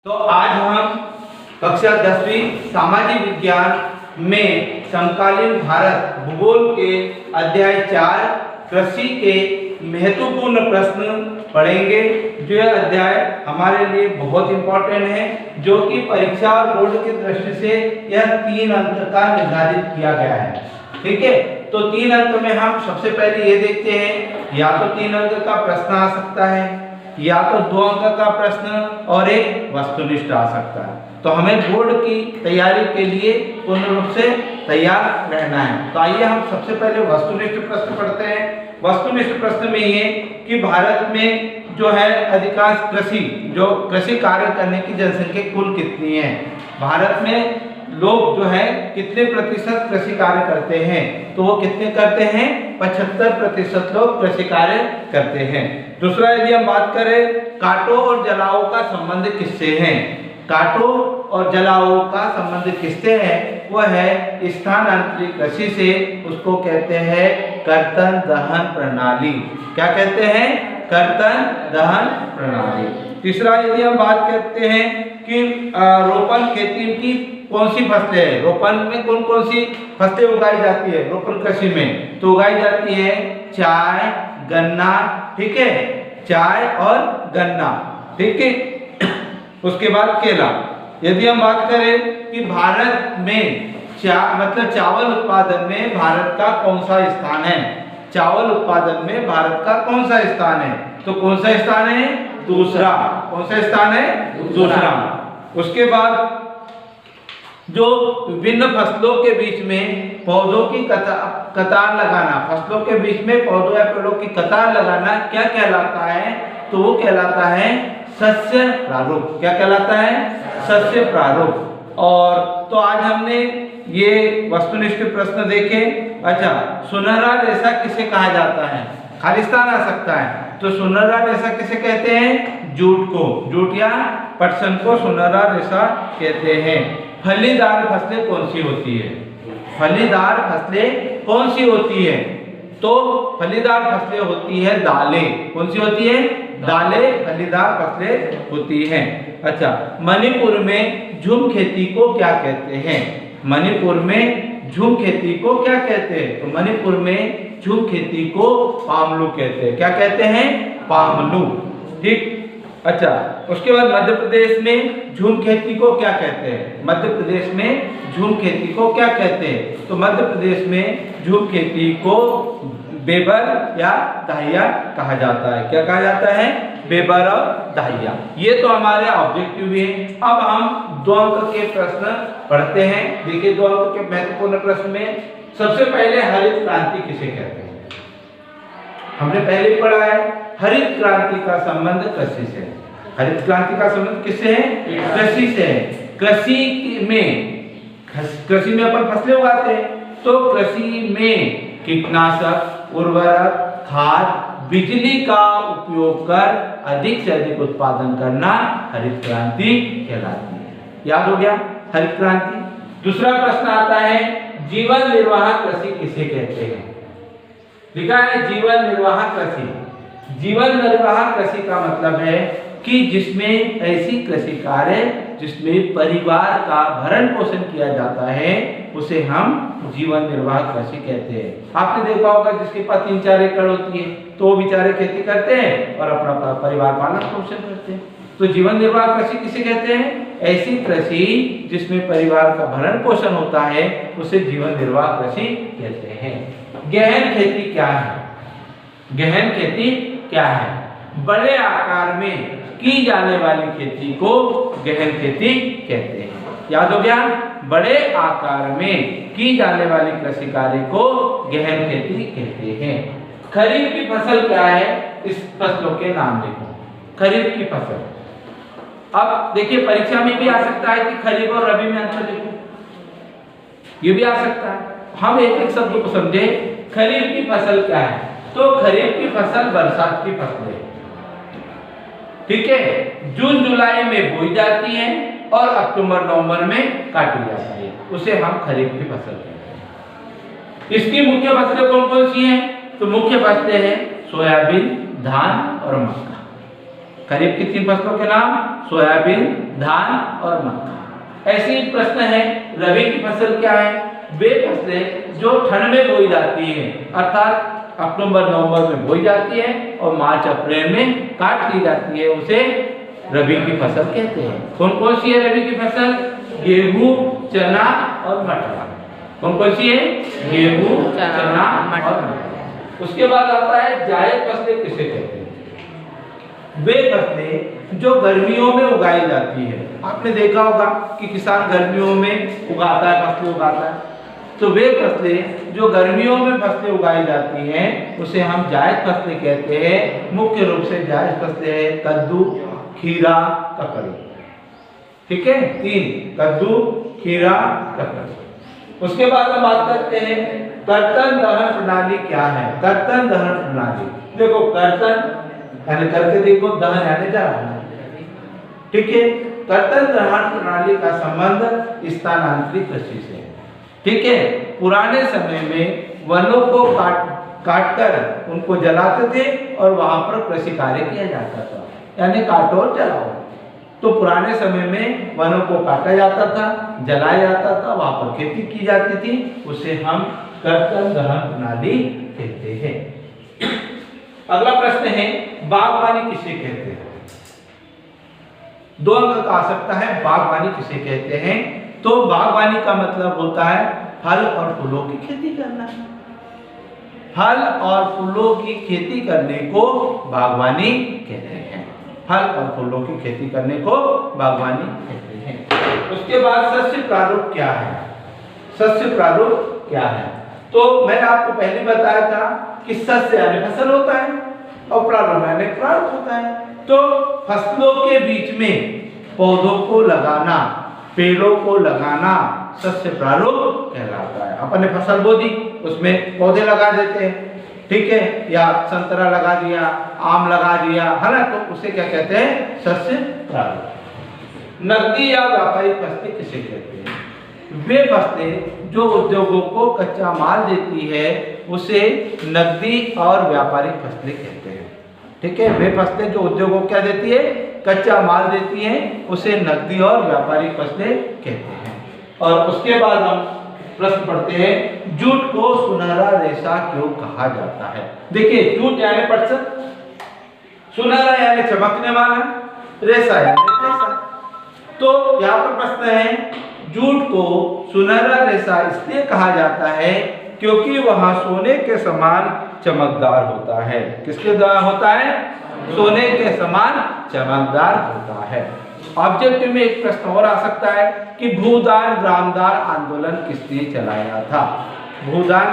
तो आज हम कक्षा 10वीं सामाजिक विज्ञान में समकालीन भारत भूगोल के अध्याय 4 कृषि के महत्वपूर्ण प्रश्न पढ़ेंगे। जो यह अध्याय हमारे लिए बहुत इंपॉर्टेंट है, जो कि परीक्षा और बोर्ड की दृष्टि से यह 3 अंक का निर्धारित किया गया है। ठीक है, तो 3 अंक में हम सबसे पहले ये देखते हैं, या तो 3 अंक का प्रश्न आ सकता है, या तो 2 अंक का प्रश्न और एक वस्तुनिष्ठ आ सकता है। तो हमें बोर्ड की तैयारी के लिए पूर्ण रूप से तैयार रहना है। तो आइए हम सबसे पहले वस्तुनिष्ठ प्रश्न पढ़ते हैं। वस्तुनिष्ठ प्रश्न में ये कि भारत में जो है अधिकांश कृषि कार्य करने की जनसंख्या कुल कितनी है। भारत में लोग जो है कितने प्रतिशत कृषि कार्य करते हैं, तो वो कितने करते हैं, 75% लोग कृषि कार्य करते हैं। दूसरा, यदि हम बात करें कांटों और जलाओं का संबंध किससे है, कांटों और जलाओं का संबंध किससे है, वह है स्थानांतरित कृषि से। उसको कहते हैं कर्तन दहन प्रणाली। क्या कहते हैं, कर्तन दहन प्रणाली। तीसरा, यदि हम बात करते हैं कि रोपण खेती की कौन सी फसलें हैं, रोपण में कौन कौन सी फसलें उगाई जाती है रोपण कृषि में, तो उगाई जाती है चाय, गन्ना। ठीक है, चाय और गन्ना। ठीक है, उसके बाद केला। यदि हम बात करें कि भारत में चावल उत्पादन में भारत का कौन सा स्थान है, चावल उत्पादन में भारत का कौन सा स्थान है, तो कौन सा स्थान है, दूसरा। कौन सा स्थान है, दूसरा। उसके बाद जो विभिन्न फसलों के बीच में पौधों की कतार लगाना, फसलों के बीच में पौधों या पेड़ों की कतार लगाना क्या कहलाता है, तो वो कहलाता है सस्य प्रारूप। क्या कहलाता है, सस्य प्रारूप। और तो आज हमने ये वस्तुनिष्ठ प्रश्न देखे। अच्छा, सुनहरा रेशा किसे कहा जाता है, खालिस्तान आ सकता है, तो सुनहरा रेशा किसे कहते हैं, जूट को, जूट या पटसन को सुनहरा रेशा कहते हैं। फलीदार फसलें कौन सी होती है, फलीदार फसलें कौन सी होती है, तो फलीदार फसलें होती है दालें। कौन सी होती है, दालें फलीदार फसलें होती हैं। अच्छा, मणिपुर में झूम खेती को क्या कहते हैं, मणिपुर में झूम खेती को क्या कहते हैं, तो मणिपुर में झूम खेती को पामलू कहते हैं। क्या कहते हैं, पामलू। ठीक। अच्छा, उसके बाद मध्य प्रदेश में झूम खेती को क्या कहते हैं, मध्य प्रदेश में झूम खेती को क्या कहते हैं, तो मध्य प्रदेश में झूम खेती को बेबर या दाहिया कहा जाता है। क्या कहा जाता है, बेबर और दाहिया। ये तो हमारे ऑब्जेक्टिव है। अब हम 2 अंक के प्रश्न पढ़ते हैं। देखिए, 2 अंक के महत्वपूर्ण प्रश्न में सबसे पहले हरित क्रांति किसे कहते हैं। हमने पहले ही पढ़ा है, हरित क्रांति का संबंध कृषि से। हरित क्रांति का संबंध किससे है, कृषि से है। कृषि में अपन फसलें उगाते हैं, तो कृषि में कीटनाशक, उर्वरक, खाद, बिजली का उपयोग कर अधिक से अधिक उत्पादन करना हरित क्रांति कहलाती है। याद हो गया हरित क्रांति। दूसरा प्रश्न आता है, जीवन निर्वाह कृषि किसे कहते हैं। लिखा है जीवन निर्वाह कृषि। जीवन निर्वाह कृषि का मतलब है कि जिसमें ऐसी कृषि कार्य जिसमें परिवार का भरण पोषण किया जाता है, उसे हम जीवन निर्वाह कृषि कहते हैं। आपने देखा होगा जिसके पास 3-4 एकड़ होती है, तो वो बेचारे खेती करते हैं और अपना परिवार पालन पोषण करते हैं। तो जीवन निर्वाह कृषि किसे कहते हैं, ऐसी कृषि जिसमें परिवार का भरण पोषण होता है, उसे जीवन निर्वाह कृषि कहते हैं। गहन खेती क्या है, गहन खेती क्या है, बड़े आकार में की जाने वाली खेती को गहन खेती कहते हैं। याद हो गया, बड़े आकार में की जाने वाली कृषि कार्य को गहन खेती कहते हैं। खरीफ की फसल क्या है, इस फसलों के नाम लिखो। खरीफ की फसल, अब देखिए परीक्षा में भी आ सकता है कि खरीफ और रबी में अंतर लिखो, ये भी आ सकता है। हम एक एक शब्द को समझे। खरीफ की फसल क्या है, तो खरीफ की फसल बरसात की फसल है। ठीक है, जून जुलाई में बोई जाती है और अक्टूबर नवंबर में काटी जाती है, उसे हम खरीफ की फसल कहते हैं। इसकी मुख्य फसलें कौन कौन सी हैं, तो मुख्य फसलें हैं सोयाबीन, धान और मक्का। खरीफ की 3 फसलों के नाम सोयाबीन, धान और मक्का। ऐसे ही प्रश्न है रबी की फसल क्या है? वे फसलें जो ठंड में बोई जाती हैं, अर्थात अक्टूबर नवंबर में बोई जाती है और मार्च अप्रैल में काट ली जाती है, उसे रबी की फसल कहते हैं। कौन कौन सी है रबी की फसल? गेहूं, चना और मटर। कौन कौन सी है? गेहूं, चना और मटर। उसके बाद आता है जायद फसलें किसे कहते हैं? वे फसलें जो गर्मियों में उगाई जाती है। आपने देखा होगा कि किसान गर्मियों में उगाता है, फसलें उगाता है। तो वे फसलें जो गर्मियों में फसलें उगाई जाती हैं उसे हम जायद फसलें कहते हैं। मुख्य रूप से जायद फसलें हैं कद्दू, खीरा, ककड़ी। ठीक है, 3 कद्दू, खीरा, ककड़ी। उसके बाद हम बात करते हैं कर्तन दहन प्रणाली क्या है? कर्तन दहन प्रणाली, देखो कर्तन यानी करके देखो, दहन यानी जलाना। ठीक है, कर्तन दहन प्रणाली का संबंध स्थानांतरित कृषि से है। ठीक है, पुराने समय में वनों को काटकर उनको जलाते थे और वहां पर कृषि कार्य किया जाता था, यानी काटो और जलाओ। तो पुराने समय में वनों को काटा जाता था, जलाया जाता था, वहां पर खेती की जाती थी, उसे हम कर्तन दहन प्रणाली कहते हैं। अगला प्रश्न है बागवानी किसे कहते हैं? 2 अंक का आ सकता है, बागवानी किसे कहते हैं? तो बागवानी का मतलब होता है फल और फूलों की खेती करना। फल और फूलों की खेती करने को बागवानी कहते हैं। फल और फूलों की खेती करने को बागवानी कहते हैं। उसके बाद सस्य प्रारूप क्या है? सस्य प्रारूप क्या है? तो मैंने आपको पहले बताया था कि सस्य यानी फसल होता है और प्रारूप यानी प्रारूप होता है। तो फसलों के बीच में पौधों को लगाना, पेड़ों को लगाना सस्य प्रारूप कहलाता है। अपन ने फसल बो दी, उसमें पौधे लगा देते हैं, ठीक है, या संतरा लगा दिया, आम लगा दिया, है ना, तो उसे क्या कहते हैं? सस्य प्रारूप। नकदी या व्यापारिक फसलें किसे कहते हैं? वे फसलें जो उद्योगों को कच्चा माल देती है उसे नकदी और व्यापारिक फसलें कहते हैं। ठीक है, वे फसलें जो उद्योगों को क्या देती है? कच्चा माल देती है, उसे नकदी और व्यापारिक फसलें कहते हैं। और उसके बाद हम प्रश्न पढ़ते हैं जूट को सुनहरा रेशा क्यों कहा जाता है? देखिए, जूट यानी पटसन, सुनहरा यानी चमकने वाला, रेशा यानी रेशा। तो यहाँ पर प्रश्न है जूट को सुनहरा रेशा इसलिए कहा जाता है क्योंकि वह सोने के समान चमकदार होता है। किसके द्वारा होता है? सोने के समान चमकदार होता है। ऑब्जेक्टिव में एक प्रश्न और आ सकता है कि भूदान ग्रामदान आंदोलन किसने चलाया था? भूदान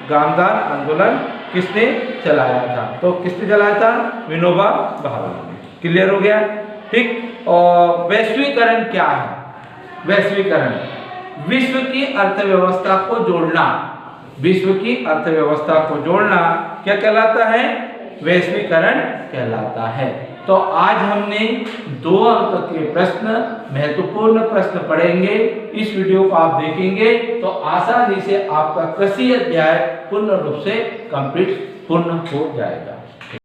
ग्रामदान आंदोलन किसने चलाया था? तो किसने चलाया था? विनोबा भावे ने। क्लियर हो गया? ठीक। और वैश्वीकरण क्या है? वैश्वीकरण विश्व की अर्थव्यवस्था को जोड़ना। विश्व की अर्थव्यवस्था को जोड़ना क्या कहलाता है? वैश्वीकरण कहलाता है। तो आज हमने 2 अंक के प्रश्न, महत्वपूर्ण प्रश्न पढ़ेंगे। इस वीडियो को आप देखेंगे तो आसानी से आपका कृषि अध्याय पूर्ण रूप से पूर्ण हो जाएगा।